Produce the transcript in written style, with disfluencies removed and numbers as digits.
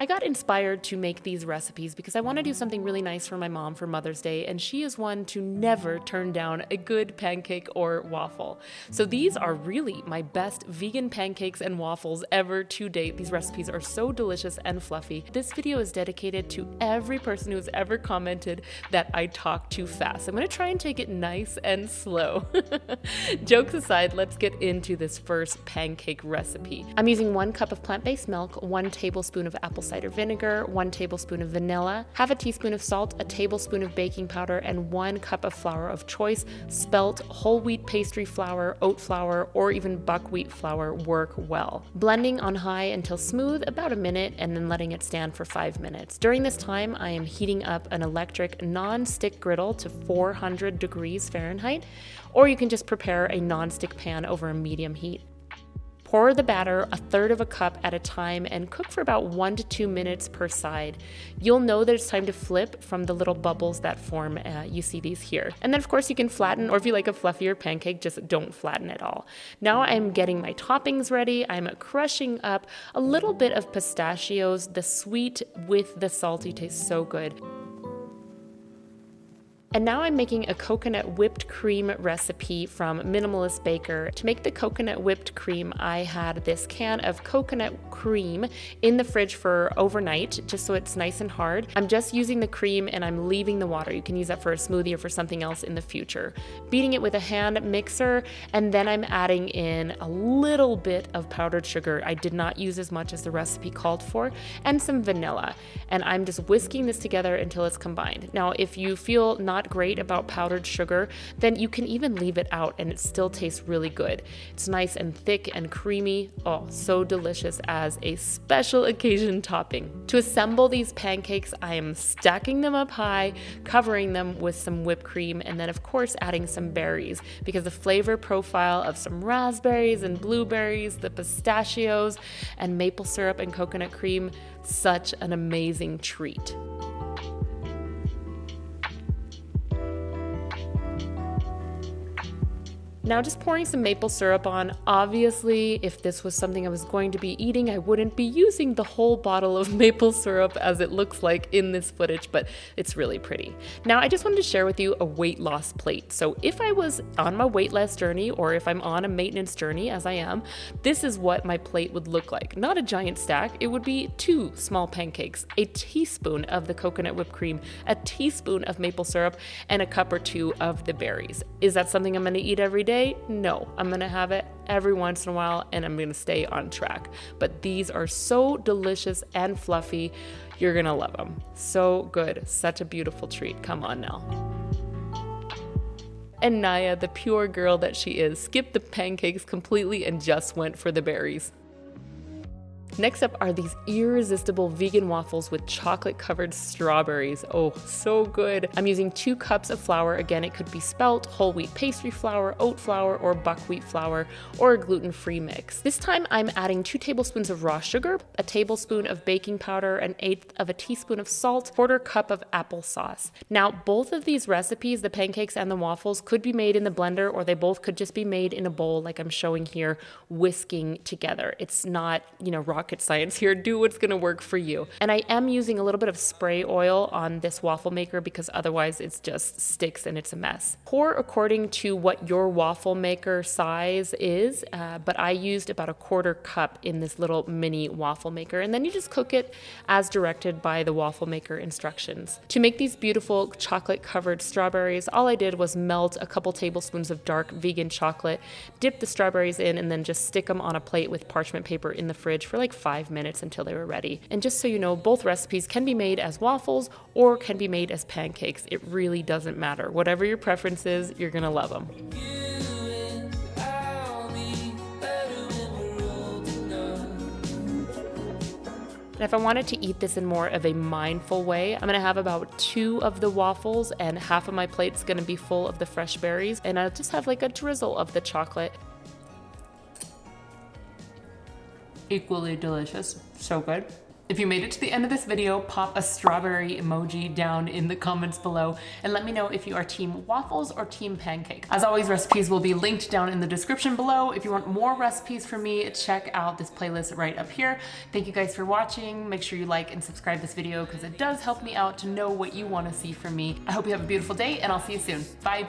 I got inspired to make these recipes because I want to do something really nice for my mom for Mother's Day, and she is one to never turn down a good pancake or waffle. So these are really my best vegan pancakes and waffles ever to date. These recipes are so delicious and fluffy. This video is dedicated to every person who's ever commented that I talk too fast. I'm going to try and take it nice and slow. Jokes aside, let's get into this first pancake recipe. I'm using 1 cup of plant-based milk, 1 tablespoon of apple cider vinegar, 1 tablespoon of vanilla, half a teaspoon of salt, a tablespoon of baking powder, and 1 cup of flour of choice. Spelt, whole wheat pastry flour, oat flour, or even buckwheat flour work well. Blending on high until smooth, about a minute, and then letting it stand for 5 minutes. During this time, I am heating up an electric non-stick griddle to 400 degrees Fahrenheit, or you can just prepare a non-stick pan over a medium heat. Pour the batter 1/3 of a cup at a time and cook for about 1 to 2 minutes per side. You'll know that it's time to flip from the little bubbles that form. You see these here. And then of course you can flatten, or if you like a fluffier pancake, just don't flatten at all. Now I'm getting my toppings ready. I'm crushing up a little bit of pistachios. The sweet with the salty tastes so good. And now I'm making a coconut whipped cream recipe from Minimalist Baker. To make the coconut whipped cream, I had this can of coconut cream in the fridge for overnight, just so it's nice and hard. I'm just using the cream and I'm leaving the water. You can use that for a smoothie or for something else in the future. Beating it with a hand mixer, and then I'm adding in a little bit of powdered sugar. I did not use as much as the recipe called for, and some vanilla. And I'm just whisking this together until it's combined. Now, if you feel not great about powdered sugar, then you can even leave it out and it still tastes really good. It's nice and thick and creamy. Oh, so delicious as a special occasion topping. To assemble these pancakes, I am stacking them up high, covering them with some whipped cream, and then of course adding some berries, because the flavor profile of some raspberries and blueberries, the pistachios, and maple syrup and coconut cream, such an amazing treat. Now just pouring some maple syrup on. Obviously, if this was something I was going to be eating, I wouldn't be using the whole bottle of maple syrup as it looks like in this footage, but it's really pretty. Now I just wanted to share with you a weight loss plate. So if I was on my weight loss journey, or if I'm on a maintenance journey, as I am, this is what my plate would look like. Not a giant stack, it would be 2 small pancakes, a teaspoon of the coconut whipped cream, a teaspoon of maple syrup, and a cup or 2 of the berries. Is that something I'm gonna eat every day? No, I'm gonna have it every once in a while and I'm gonna stay on track. But these are so delicious and fluffy. You're gonna love them. So good, such a beautiful treat. Come on now. And Naya, the pure girl that she is, skipped the pancakes completely and just went for the berries. Next up are these irresistible vegan waffles with chocolate-covered strawberries. Oh, so good. I'm using 2 cups of flour. Again, it could be spelt, whole wheat pastry flour, oat flour, or buckwheat flour, or a gluten-free mix. This time I'm adding 2 tablespoons of raw sugar, a tablespoon of baking powder, 1/8 of a teaspoon of salt, 1/4 cup of applesauce. Now, both of these recipes, the pancakes and the waffles, could be made in the blender, or they both could just be made in a bowl like I'm showing here, whisking together. It's not, rocket science here. Do what's going to work for you. And I am using a little bit of spray oil on this waffle maker because otherwise it just sticks and it's a mess. Pour according to what your waffle maker size is, but I used about 1/4 cup in this little mini waffle maker, and then you just cook it as directed by the waffle maker instructions. To make these beautiful chocolate covered strawberries, all I did was melt a couple tablespoons of dark vegan chocolate, dip the strawberries in, and then just stick them on a plate with parchment paper in the fridge for like 5 minutes until they were ready. And just so you know, both recipes can be made as waffles or can be made as pancakes. It really doesn't matter. Whatever your preference is, you're gonna love them. And if I wanted to eat this in more of a mindful way, I'm gonna have about 2 of the waffles and half of my plate's gonna be full of the fresh berries, and I'll just have like a drizzle of the chocolate. Equally delicious, so good. If you made it to the end of this video, pop a strawberry emoji down in the comments below and let me know if you are team waffles or team pancake. As always, recipes will be linked down in the description below. If you want more recipes from me, check out this playlist right up here. Thank you guys for watching. Make sure you like and subscribe this video because it does help me out to know what you want to see from me. I hope you have a beautiful day and I'll see you soon. Bye.